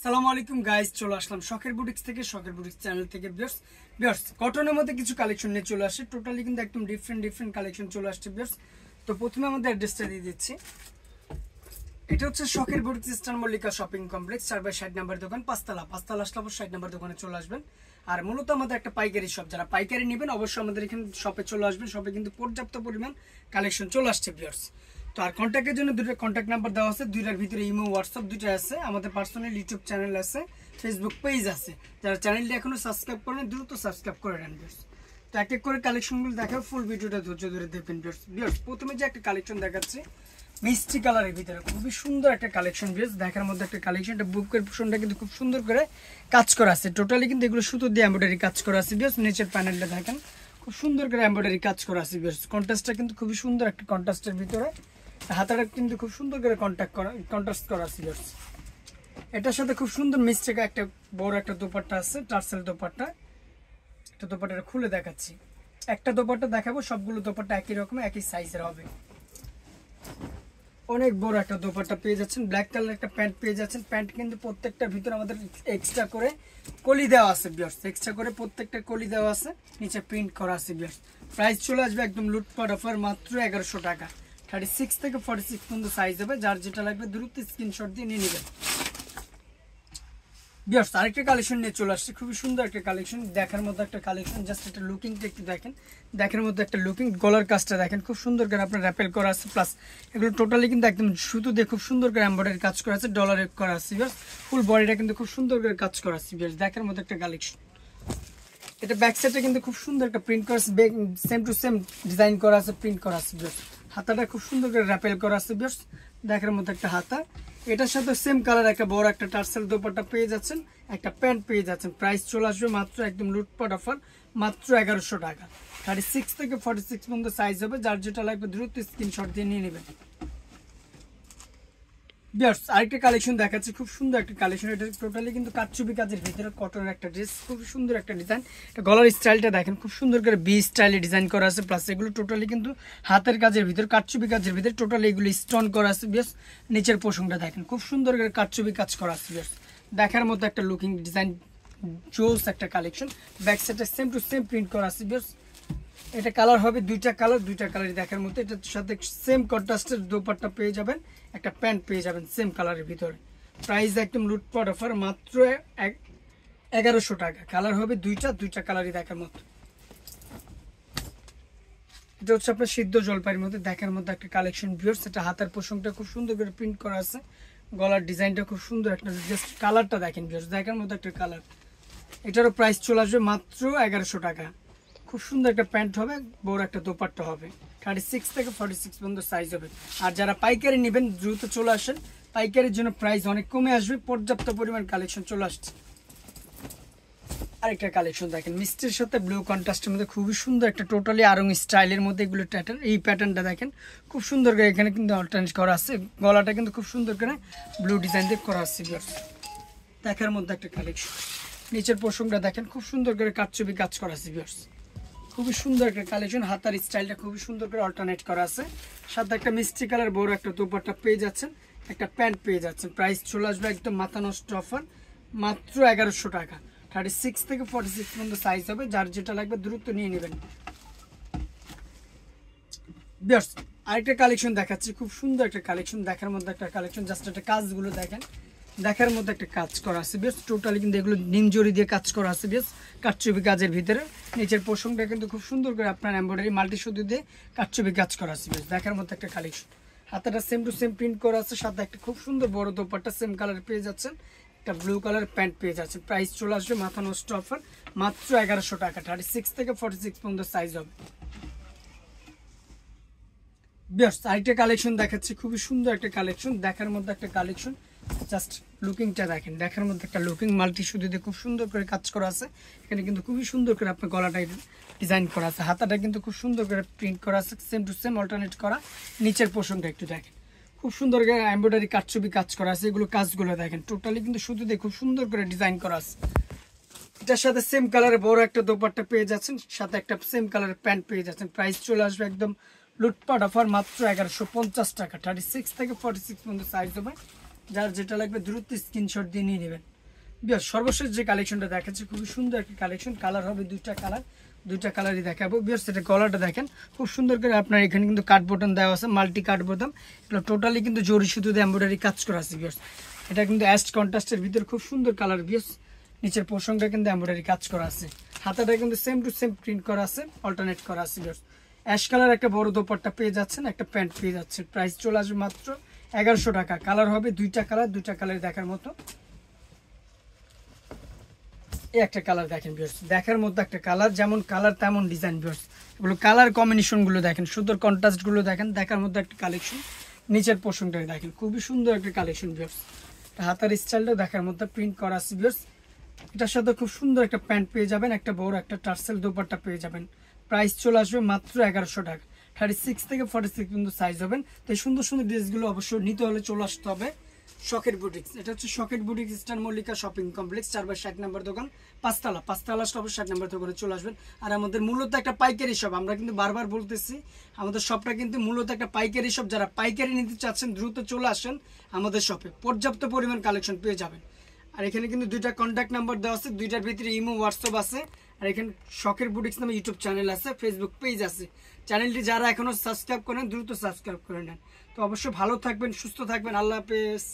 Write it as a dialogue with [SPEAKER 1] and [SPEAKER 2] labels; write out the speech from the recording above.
[SPEAKER 1] আসসালামু আলাইকুম গাইস, চলে আসলাম শখের বুটিক্স থেকে। শখের বুটিক্স চ্যানেল থেকে ভিউয়ার্স কটনের মধ্যে কিছু কালেকশন নিয়ে চলে আসে। টোটালি কিন্তু একদম ডিফারেন্ট কালেকশন চলে আসছে ভিউয়ার্স। তো প্রথমে আমাদের অ্যাড্রেসটা দিয়ে দিচ্ছি। এটা হচ্ছে শখের boutiques eastern Mallika shopping complex 4/60 number দোকান, পাঁচতলা আসলে 60 নাম্বার দোকানে চলে আসবেন। আর মূলত আমাদের একটা পাইকারি শপ, যারা পাইকারি নেবেন অবশ্যই আমাদের এখানে শপে চলে আসবেন। শপে কিন্তু পর্যাপ্ত পরিমাণ কালেকশন চলে আসছে ভিউয়ার্স। তো আর কন্ট্যাক্টের জন্য দুটো কন্ট্যাক্ট নাম্বার দেওয়া আছে, দুইটার ভিতরে ইমো হোয়াটসঅ্যাপ দুটো আছে। আমাদের পার্সোনাল ইউটিউব চ্যানেল আছে, ফেসবুক পেজ আছে। যারা চ্যানেলটি এখনো সাবস্ক্রাইব করেন দ্রুত সাবস্ক্রাইব করে নেন ভিউয়ার্স। তো এক এক করে কালেকশনগুলো দেখাও, ফুল ভিডিওটা ধৈর্য ধরে দেখবেন ভিউয়ার্স। প্রথমে যে একটা কালেকশন দেখাচ্ছি মিষ্টি কালারের ভিতরে, খুবই সুন্দর একটা কালেকশন ভিউয়ার্স। দেখার মধ্যে একটা কালেকশন, এটা বুকের পোর্শনটা কিন্তু খুব সুন্দর করে কাজ করা আছে। টোটালি কিন্তু এগুলো সুতো দিয়ে এমব্রয়ডারি কাজ করা আছে ভিউয়ার্স। নিচের প্যানেলটা দেখেন খুব সুন্দর করে এমব্রয়ডারি কাজ করা আছে ভিউয়ার্স। কন্ট্রাস্টটা কিন্তু খুবই সুন্দর একটা কন্ট্রাস্টের ভিতরে, হাতাটা কিন্তু খুব সুন্দর করে কন্ট্রাস্ট করা আছে ভিউয়ার্স। এটার সাথে খুব সুন্দর মিষ্টি একটা বড় একটা দোপাট্টা আছে, টার্সেল দোপাট্টা। একটা দোপাট্টাটা খুলে দেখাচ্ছি, একটা দোপাট্টা দেখাবো, সবগুলো দোপাট্টা একই রকম একই সাইজের হবে। অনেক বড় একটা দোপাট্টা পেয়ে যাচ্ছেন, ব্ল্যাক কালার একটা প্যান্ট পেয়ে যাচ্ছেন। প্যান্ট কিন্তু প্রত্যেকটার ভিতরে আমাদের এক্সট্রা করে কলি দেওয়া আছে ভিউয়ার্স, এক্সট্রা করে প্রত্যেকটা কলি দেওয়া আছে, নিচে প্রিন্ট করা আছে ভিউয়ার্স। প্রাইস চলে আসবে একদম লুটপাট অফার, মাত্র 1100 টাকা। 36 থেকে 46 পর্যন্ত সাইজ হবে, যার যেটা লাগবে দ্রুত স্ক্রিনশট দিয়ে নিয়ে নেবেন ভিউয়ার্স। আরেকটা কালেকশন নিয়ে চলে আসছে, খুবই সুন্দর একটা কালেকশন, দেখার মধ্যে একটা কালেকশন। জাস্ট একটা লুকিংটা একটু দেখেন, দেখার মধ্যে একটা লুকিং। গলার কাজটা দেখেন খুব সুন্দর করে আপনার র্যাপেল করা আছে, প্লাস এগুলো টোটালি কিন্তু একদম সুতো দিয়ে খুব সুন্দর করে এমব্রয়ডারি কাজ করা আছে, ডলারে করা আছে ভিউয়ার্স। ফুল বডিটা কিন্তু খুব সুন্দর করে কাজ করা আছে ভিউয়ার্স, দেখার মধ্যে একটা কালেকশন। এটা ব্যাক সাইডে কিন্তু খুব সুন্দর একটা প্রিন্ট করা আছে, সেম টু সেম ডিজাইন করা আছে, প্রিন্ট করা আছে ভিউয়ার্স। হাতাটা খুব সুন্দর করে র্যাপেল করা আছে ভিউয়ার্স, দেখার মধ্যে একটা হাতা। এটার সাথে সেম কালার একটা বড় একটা টার্সেল দোপাট্টা পেয়ে যাচ্ছেন, একটা প্যান্ট পেয়ে যাচ্ছেন। প্রাইস চলে আসবে মাত্র একদম লুটপাট অফার, মাত্র 1100 টাকা। 36 থেকে 46 পর্যন্ত সাইজ হবে, যার যেটা লাগবে দ্রুত স্ক্রিনশট দিয়ে নিয়ে নেবেন ভিউয়ার্স। আরেকটা কালেকশন দেখাচ্ছি, খুব সুন্দর একটা কালেকশন। এটা টোটালি কিন্তু কাটচুপি কাজের ভিতরে কটনের একটা ড্রেস, খুব সুন্দর একটা ডিজাইন। গলার স্টাইলটা দেখেন খুব সুন্দর করে বি স্টাইলে ডিজাইন করা আছে, প্লাস এগুলো টোটালি কিন্তু হাতের কাজের ভিতরে, কাটচুপি কাজের ভিতরে টোটালি এগুলো স্টোন করা আছে ভিউয়ার্স। নিচের পোর্শনটা দেখেন খুব সুন্দর করে কাটচুপি কাজ করা আছে ভিউয়ার্স, দেখার মতো একটা লুকিং ডিজাইন, জোস একটা কালেকশন। ব্যাক সাইডে সেম টু সেম প্রিন্ট করা আছে ভিউয়ার্স। এটা কালার হবে দুইটা কালারই দেখার মতো। এটার সাথে সেম কন্ট্রাস্টের দোপাট্টা পেয়ে যাবেন, একটা প্যান্ট পেয়ে যাবেন সেম কালারের ভিতরে। প্রাইস একদম লুটপাট অফার, মাত্র 1100 টাকা। কালার হবে দুইটা কালারই দেখার মতো। এটা হচ্ছে আপনার সিদ্ধ জলপাইয়ের মধ্যে, দেখার মধ্যে একটা কালেকশন ভিউয়ার্স। এটা হাতের পোশাকটা খুব সুন্দর করে প্রিন্ট করা আছে, গলার ডিজাইনটা খুব সুন্দর একটা, জাস্ট কালারটা দেখেন ভিউয়ার্স, দেখার মধ্যে একটা কালার। এটারও প্রাইস চলে আসবে মাত্র 1100 টাকা। খুব সুন্দর একটা প্যান্ট হবে, বড় একটা দোপাট্টা হবে। 36 থেকে 46 পর্যন্ত সাইজ হবে। আর যারা পাইকারি নেবেন দ্রুত চলে আসেন, পাইকারির জন্য প্রাইস অনেক কমে আসবে, পর্যাপ্ত পরিমাণ কালেকশন চলে আসছে। আরেকটা কালেকশন দেখেন, মিষ্টির সাথে ব্লু কন্ট্রাস্টের মধ্যে খুবই সুন্দর একটা টোটালি আরং স্টাইলের মধ্যে এগুলো প্যাটার্ন। এই প্যাটার্নটা দেখেন খুব সুন্দর করে এখানে কিন্তু অল্টারনেট করা আছে, গলাটা কিন্তু খুব সুন্দর করে ব্লু ডিজাইন দিয়ে করা আছে, দেখার মধ্যে একটা কালেকশন। নিচের পোর্শনটা দেখেন খুব সুন্দর করে কাটছবি কাজ করা আছে ভিউয়ার্স, খুবই সুন্দর একটা কালেকশন। হাতার স্টাইলটা খুবই সুন্দর করে অল্টারনেট করা আছে, সাথে একটা মিষ্টি কালার বড় একটা দোপাট্টা পেয়ে যাচ্ছেন, একটা প্যান্ট পেয়ে যাচ্ছেন। প্রাইস চলে আসবে একদম মাথা নষ্ট অফার, মাত্র 1100 টাকা। 36 থেকে 46 পর্যন্ত সাইজ হবে, যার যেটা লাগবে দ্রুত নিয়ে নেবেন ভিউয়ার্স। আরেকটা কালেকশন দেখাচ্ছি, খুব সুন্দর একটা কালেকশন, দেখার মধ্যে একটা কালেকশন। জাস্ট একটা কাজগুলো দেখেন, দেখার মধ্যে একটা কাজ করা আছে বেশ, টোটালি কিন্তু এগুলো নিম জরি দিয়ে কাজ করা আছে বেশ, কাটচুপি কাজের ভিতরে। নিচের পোর্শনটা কিন্তু খুব সুন্দর করে আপনার এমব্রয়ডারি মাল্টি সুতো দিয়ে কাটচুপি কাজ করা আছে বেশ, দেখার মধ্যে একটা কালেকশন। হাতাটা সেম টু সেম প্রিন্ট করা আছে, সাথে একটা খুব সুন্দর বড় দোপাট্টা সেম কালার পেয়ে যাচ্ছেন, একটা ব্লু কালার প্যান্ট পেয়ে যাচ্ছেন। প্রাইস চলে আসবে মাথা নষ্ট অফার, মাত্র 1100 টাকা। 36 থেকে 46 পর্যন্ত সাইজ হবে বেশ। আরেকটা কালেকশন দেখাচ্ছি, খুবই সুন্দর একটা কালেকশন, দেখার মধ্যে একটা কালেকশন। জাস্ট লুকিংটা দেখেন, দেখার মধ্যে একটা লুকিং, মাল্টি সুতো দিয়ে খুব সুন্দর করে কাজ করা আছে। এখানে কিন্তু খুবই সুন্দর করে আপনার গলাটা ডিজাইন করা আছে, হাতাটা কিন্তু খুব সুন্দর করে প্রিন্ট করা আছে, সেম টু সেম অল্টারনেট করা। নিচের পোর্শনটা একটু দেখেন, খুব সুন্দর করে এমব্রয়ডারি কাটছবি কাজ করা আছে, এগুলো কাজগুলো দেখেন টোটালি কিন্তু সুতো দিয়ে খুব সুন্দর করে ডিজাইন করা আছে। এটার সাথে সেম কালারের বড় একটা দোপাট্টা পেয়ে যাচ্ছেন, সাথে একটা সেম কালারের প্যান্ট পেয়ে যাচ্ছেন। প্রাইস চলে আসবে একদম লুটপাট অফার, মাত্র 1150 টাকা। 36 থেকে 46 পর্যন্ত সাইজ হবে, যার যেটা লাগবে দ্রুত স্ক্রিনশট দিয়ে নিয়ে নেবেন। বিয়ার সর্বশেষ যে কালেকশনটা দেখাচ্ছি খুবই সুন্দর একটা কালেকশন, কালার হবে দুইটা কালারই দেখাবো বিয়ার। সেটা গলাটা দেখেন খুব সুন্দর করে আপনার এখানে কিন্তু কাট বটন দেওয়া আছে, মাল্টি কাট বটন, এগুলো টোটালি কিন্তু জরি সুতো দিয়ে এমব্রয়ডারি কাজ করা আছে বিয়ার। এটা কিন্তু অ্যাশ কন্ট্রাস্টের ভিতর খুব সুন্দর কালার বিয়ার। নিচের পোর্শনটা কিন্তু এমব্রয়ডারি কাজ করা আছে, হাতাটা কিন্তু সেম টু সেম প্রিন্ট করা আছে, অল্টারনেট করা আছে বিয়ার। অ্যাশ কালার একটা বড় দোপাট্টা পেয়ে যাচ্ছেন, একটা প্যান্ট পেয়ে যাচ্ছেন। প্রাইস চলে আসবে মাত্র 1100 টাকা। কালার হবে দুইটা কালার দেখার মতো। এই একটা কালার দেখেন ভিউয়ার্স, দেখার মধ্যে একটা কালার, যেমন কালার তেমন ডিজাইন ভিউয়ার্স। এগুলো কালার কম্বিনেশনগুলো দেখেন, সুন্দর কন্ট্রাস্টগুলো দেখেন, দেখার মধ্যে একটা কালেকশন। নিচের পোর্শনটা দেখেন, খুবই সুন্দর একটা কালেকশন ভিউয়ার্স। হাতার স্টাইলটা দেখার মধ্যে প্রিন্ট করা আছে ভিউয়ার্স। এটার সাথে খুব সুন্দর একটা প্যান্ট পেয়ে যাবেন, একটা বড় একটা টার্সেল দোপাট্টা পেয়ে যাবেন। প্রাইস চলে আসবে মাত্র 1100 টাকা। 36 থেকে 46 পর্যন্ত সাইজ হবেন। তো এই সুন্দর সুন্দর ড্রেসগুলো অবশ্যই নিতে হলে চলে আসতে হবে শখের বুটিক্স। এটা হচ্ছে শখের boutiques, eastern Mallika shopping complex, 4/60 নম্বর দোকান, পাঁচতলা স্টপ 60 নম্বর দোকানে চলে আসবেন। আর আমাদের মূলত একটা পাইকারি শপ, আমরা কিন্তু বারবার বলতেছি আমাদের শপটা কিন্তু মূলত একটা পাইকারি শপ। যারা পাইকারি নিতে চাচ্ছেন দ্রুত চলে আসেন আমাদের শপে, পর্যাপ্ত পরিমাণ কালেকশন পেয়ে যাবেন। আর এখানে কিন্তু দুইটা কন্ট্যাক্ট নাম্বার দেওয়া আছে, দুইটার ভিতরে ইমো হোয়াটসঅ্যাপ আছে। আর এখানে শখের বুটিক্স নামে ইউটিউব চ্যানেল আছে, ফেসবুক পেজ আছে। চ্যানেলটি যারা এখনো সাবস্ক্রাইব করেন দ্রুত সাবস্ক্রাইব করে নেন। তো অবশ্যই ভালো থাকবেন, সুস্থ থাকবেন, আল্লাহ হাফেজ।